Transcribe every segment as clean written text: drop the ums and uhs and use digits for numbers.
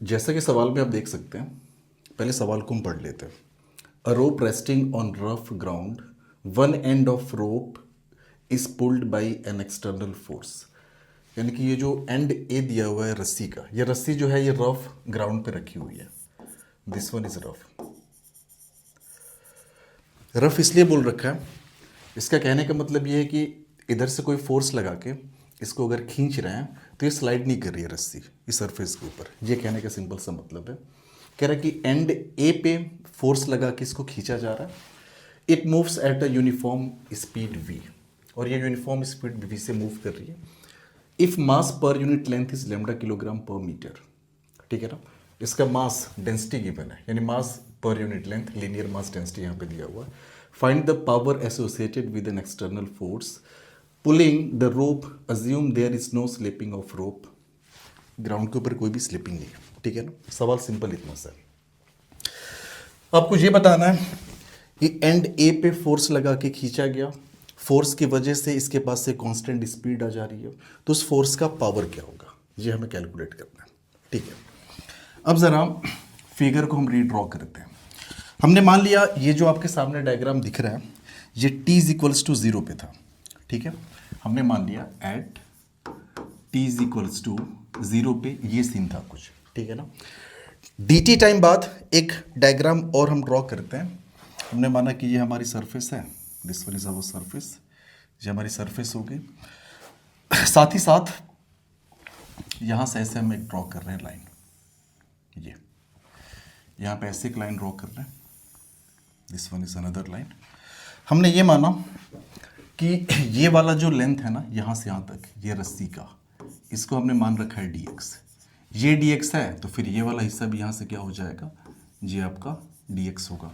जैसा कि सवाल में आप देख सकते हैं, पहले सवाल को हम पढ़ लेते हैं। A rope resting on rough ground, one end of rope is pulled by an external force. यानी कि ये जो एंड ए दिया हुआ है रस्सी का, ये रस्सी जो है ये रफ ग्राउंड पे रखी हुई है। This one is rough. Rough इसलिए बोल रखा है, इसका कहने का मतलब ये है कि इधर से कोई फोर्स लगा के इसको अगर खींच रहे हैं तो ये स्लाइड नहीं कर रही है रस्सी इस सरफेस के ऊपर। ये कहने का सिंपल सा मतलब है। कह रहा है कि एंड ए पे फोर्स लगा के इसको खींचा जा रहा है। It moves at a uniform speed v, और ये यूनिफॉर्म स्पीड वी से मूव कर रही है। If mass per unit length is lambda kilogram per metre, ठीक है ना। इसका मास डेंसिटी गिवन है, यानी mass per unit length, linear mass density यहाँ पे दिया हुआ है। Find the power associated with an external force pulling the rope, assume there is no slipping of rope. Ground के ऊपर कोई भी स्लिपिंग नहीं है, ठीक है ना। सवाल सिंपल इतना सा है। आपको ये बताना है कि एंड ए पे फोर्स लगा के खींचा गया, फोर्स की वजह से इसके पास से कांस्टेंट स्पीड आ जा रही है, तो उस फोर्स का पावर क्या होगा, ये हमें कैलकुलेट करना है, ठीक है। अब ज़रा फिगर को हम रीड्रॉ करते हैं। हमने मान लिया ये जो आपके सामने डायग्राम दिख रहा है ये t इज इक्वल्स टू 0 पे था, ठीक है। हमने मान लिया at t is equals to 0 पे ये सीन था कुछ, ठीक है ना। dt टाइम बाद एक डायग्राम और हम ड्रॉ करते हैं। हमने माना कि ये हमारी सरफेस है, this one is our surface, ये हमारी सरफेस होगी। साथ ही साथ यहाँ से ऐसे हम एक ड्रॉ कर रहे हैं लाइन, ये यहाँ पे ऐसे एक लाइन ड्रॉ कर रहे हैं, this one is another line. हमने ये माना कि ये वाला जो लेंथ है ना यहाँ से यहाँ तक, ये रस्सी का, इसको हमने मान रखा है dx। ये dx है तो फिर ये वाला हिस्सा भी यहाँ से क्या हो जाएगा, ये आपका dx होगा,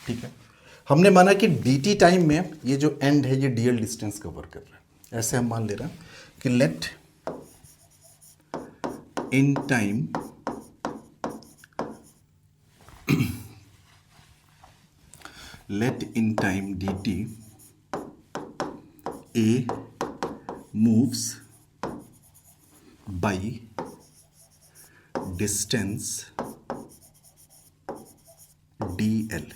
ठीक है। हमने माना कि dt टाइम में ये जो एंड है ये dl डिस्टेंस कवर कर रहा है। ऐसे हम मान ले रहे हैं कि let in time let in time dt a moves by distance dl।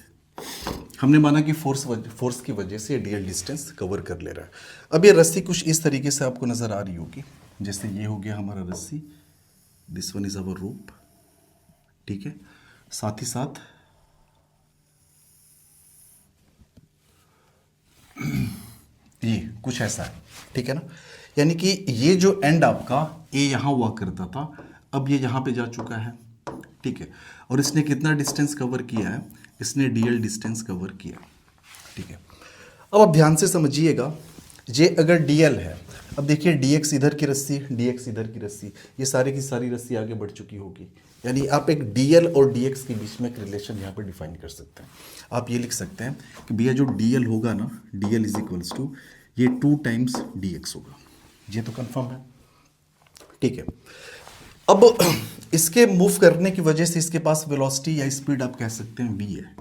हमने माना कि फोर्स की वजह से dl डिस्टेंस कवर कर ले रहा है। अब ये रस्सी कुछ इस तरीके से आपको नज़र आ रही होगी, जैसे ये हो गया हमारा रस्सी, दिस वन इज अवर रोप, ठीक है। साथ ही साथ ये कुछ ऐसा है, ठीक है ना। यानी कि ये जो एंड आपका ए यहाँ हुआ करता था, अब ये यहाँ पे जा चुका है, ठीक है। और इसने कितना डिस्टेंस कवर किया है, इसने डीएल डिस्टेंस कवर किया, ठीक है। अब आप ध्यान से समझिएगा, ये अगर डीएल है, अब देखिए डीएक्स इधर की रस्सी, डीएक्स इधर की रस्सी, ये सारी की सारी रस्सी आगे बढ़ चुकी होगी। यानी आप एक डीएल और डीएक्स के बीच में एक रिलेशन यहाँ पे डिफाइन कर सकते हैं। आप ये लिख सकते हैं कि भैया जो डीएल होगा ना, डीएल इज इक्वल्स टू ये 2 टाइम्स डीएक्स होगा। ये तो कंफर्म है, ठीक है। अब इसके मूव करने की वजह से इसके पास वेलोसिटी या स्पीड आप कह सकते हैं v है।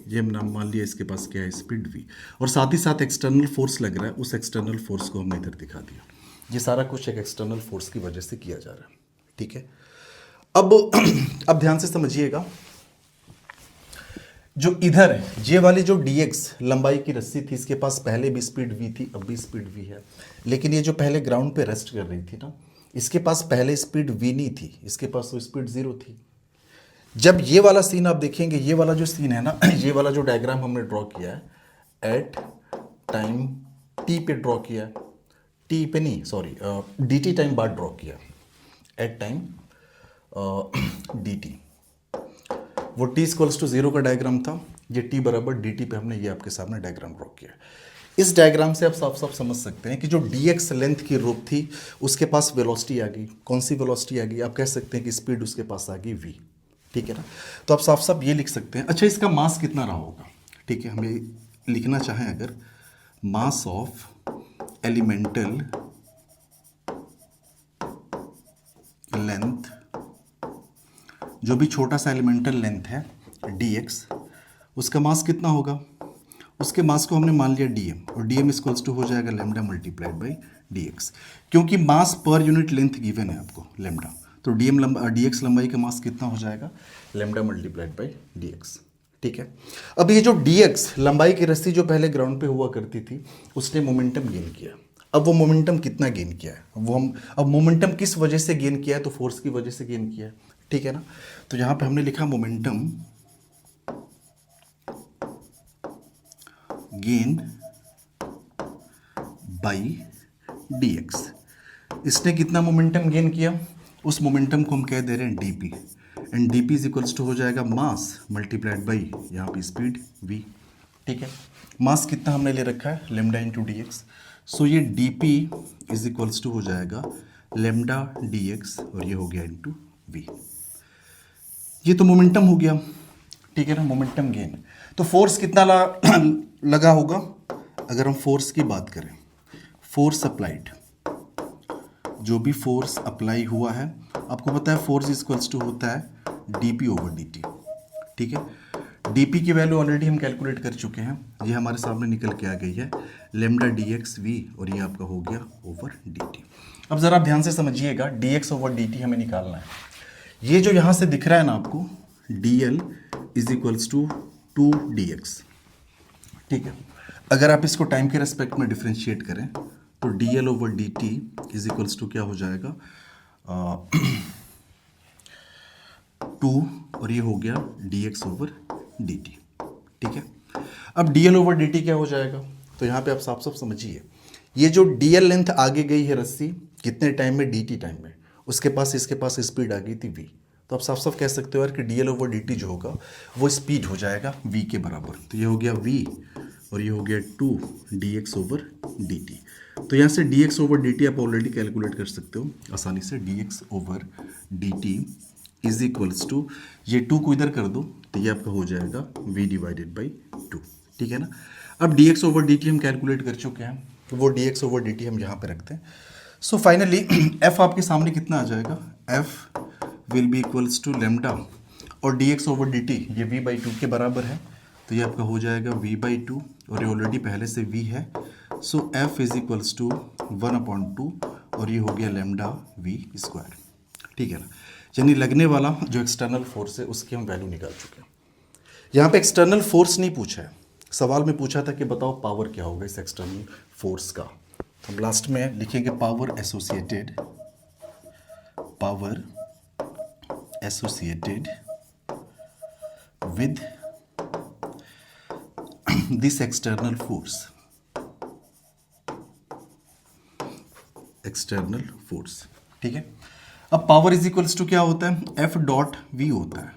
ये हम नाम मान लिया इसके पास क्या है, स्पीड v। और साथ ही साथ एक्सटर्नल फोर्स लग रहा है, उस एक्सटर्नल फोर्स को हमने इधर दिखा दिया। ये सारा कुछ एक एक्सटर्नल फोर्स की वजह से किया जा रहा है, ठीक है। अब ध्यान से समझिएगा, जो इधर है ये वाली जो dx लंबाई की रस्सी थी, इसके पास पहले भी स्पीड v थी, अब भी स्पीड v है। लेकिन ये जो पहले ग्राउंड पे रेस्ट कर रही थी ना, इसके पास पहले स्पीड v नहीं थी, इसके पास तो स्पीड 0 थी। जब ये वाला सीन आप देखेंगे, ये वाला जो सीन है ना, ये वाला जो डायग्राम हमने ड्रॉ किया है एट टाइम t पे ड्रॉ किया है, t पे नहीं सॉरी dt टाइम बाद ड्रॉ किया एट टाइम dt। वो t इक्वल्स टू 0 का डायग्राम था, ये t बराबर dt पे हमने ये आपके सामने डायग्राम ड्रॉ किया। इस डायग्राम से आप साफ साफ समझ सकते हैं कि जो dx लेंथ की रोप थी उसके पास वेलोसिटी आ गई। कौन सी वेलोसिटी आ गई, आप कह सकते हैं कि स्पीड उसके पास आ गई v, ठीक है ना। तो आप साफ साफ ये लिख सकते हैं। अच्छा, इसका मास कितना रहा होगा, ठीक है। हमें लिखना चाहें अगर मास ऑफ एलिमेंटल लेंथ, जो भी छोटा सा एलिमेंटल लेंथ है dx, उसका मास कितना होगा, उसके मास को हमने मान लिया dm, और dm इक्वल्स टू हो जाएगा लैम्डा मल्टीप्लाइड बाई dx। क्योंकि मास पर यूनिट लेंथ गिवन है आपको लैम्डा, तो डी एक्स लंबाई का मास कितना हो जाएगा, lambda multiplied by D x. ठीक है, अब ये जो डी एक्स लंबाई की रस्सी जो पहले ग्राउंड पे हुआ करती थी उसने मोमेंटम गेन किया। अब वो मोमेंटम कितना गेन किया है, अब मोमेंटम किस वजह से गेन किया है, तो फोर्स की वजह से गेन किया है। ठीक है ना, तो यहाँ पे हमने लिखा momentum gain by D x. इसने कितना मोमेंटम गेन किया, उस मोमेंटम को हम कह दे रहे हैं dp, and dp is equals to हो जाएगा मास मल्टीप्लाइड बाई यहाँ पे स्पीड वी। ठीक है, मास कितना हमने ले रखा है, लेमडा इंटू डी एक्स। सो ये डीपी इज इक्वल्स टू हो जाएगा लेमडा डी एक्स और ये हो गया इंटू वी। ये तो मोमेंटम हो गया। ठीक है ना, मोमेंटम गेन। तो फोर्स कितना लगा होगा, अगर हम फोर्स की बात करें, फोर्स अप्लाइड, जो भी फोर्स अप्लाई हुआ है, आपको पता है फोर्स इक्वल्स टू होता है डीपी ओवर डी। ठीक है, डीपी की वैल्यू ऑलरेडी हम कैलकुलेट कर चुके हैं, ये हमारे सामने निकल के आ गई है लेमडा डी एक्स वी, और ये आपका हो गया ओवर डी टी। अब ज़रा ध्यान से समझिएगा, D x over D T हमें निकालना है। ये जो यहाँ से दिख रहा है ना आपको, d l is equals to 2dx। ठीक है, अगर आप इसको टाइम के रेस्पेक्ट में डिफ्रेंशिएट करें तो d l over D t is equals to क्या हो जाएगा, 2 और ये हो गया d x over D t. ठीक है, अब d l over D t क्या हो जाएगा, तो यहाँ पे आप साफ साफ समझिए, ये जो डी एल लेंथ आगे गई है रस्सी कितने टाइम में, डी टी टाइम में, उसके पास इसके पास स्पीड आ गई थी v। तो आप साफ साफ कह सकते हो यार कि D l over D T जो होगा वो स्पीड हो जाएगा v के बराबर। तो ये हो गया v और ये हो गया 2 d x over D t. तो यहाँ से d x over D t आप ऑलरेडी कैलकुलेट कर सकते हो आसानी से, d x over D t is equals to, ये 2 को इधर कर दो तो ये आपका हो जाएगा v डिवाइडेड बाई 2। ठीक है ना, अब D x over D T हम कैलकुलेट कर चुके हैं, तो वो D x over D T हम यहाँ पे रखते हैं। सो फाइनली f आपके सामने कितना आ जाएगा, f will be equals to lambda और D x over D T ये v बाई 2 के बराबर है, तो ये आपका हो जाएगा v बाई 2 और ये ऑलरेडी पहले से v है। सो f इज इक्वल्स टू 1/2 और ये हो गया लेमडा v स्क्वायर। ठीक है ना, यानी लगने वाला जो एक्सटर्नल फोर्स है उसकी हम वैल्यू निकाल चुके हैं। यहाँ पे एक्सटर्नल फोर्स नहीं पूछा है, सवाल में पूछा था कि बताओ पावर क्या होगा इस एक्सटर्नल फोर्स का। हम लास्ट में लिखेंगे power associated with this external force. ठीक है, अब पावर इज इक्वल्स टू क्या होता है, एफ डॉट वी होता है।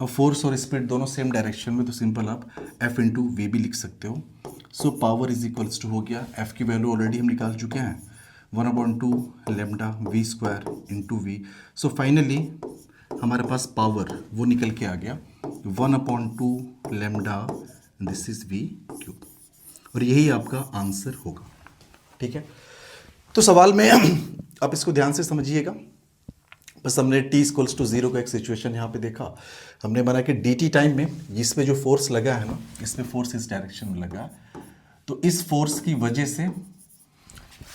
अब फोर्स और स्पीड दोनों सेम डायरेक्शन में, तो सिंपल आप एफ इंटू वी भी लिख सकते हो। So power is equals to हो गया, एफ की वैल्यू ऑलरेडी हम निकाल चुके हैं 1/2 lambda v square into v. So finally हमारे पास पावर वो निकल के आ गया 1/2 lambda, this is v cube, और यही आपका आंसर होगा। ठीक है, तो सवाल में आप इसको ध्यान से समझिएगा। बस हमने t इक्वल्स टू 0 का एक सिचुएशन यहाँ पे देखा, हमने माना कि dt टाइम में इस पे जो फोर्स लगा है ना, इसमें फोर्स इस डायरेक्शन में लगा है, तो इस फोर्स की वजह से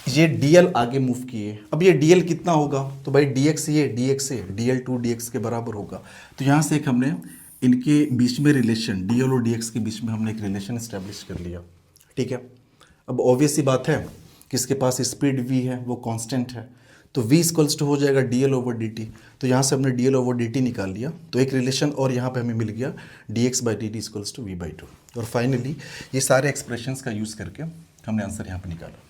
ये dl आगे मूव किए। अब ये dl कितना होगा, तो भाई dx ये dx है, dl 2dx के बराबर होगा। तो यहाँ से एक हमने इनके बीच में रिलेशन, dl और dx के बीच में हमने एक रिलेशन इस्टेब्लिश कर लिया। ठीक है, अब ऑब्वियस सी बात है कि इसके पास स्पीड v है, वो कांस्टेंट है, तो v इक्वल्स टू हो जाएगा dl ओवर dt। तो यहाँ से हमने dl ओवर dt निकाल लिया, तो एक रिलेशन और यहाँ पे हमें मिल गया dx by dt equals to v by 2। और फाइनली ये सारे एक्सप्रेशंस का यूज़ करके हमने आंसर यहाँ पे निकाला।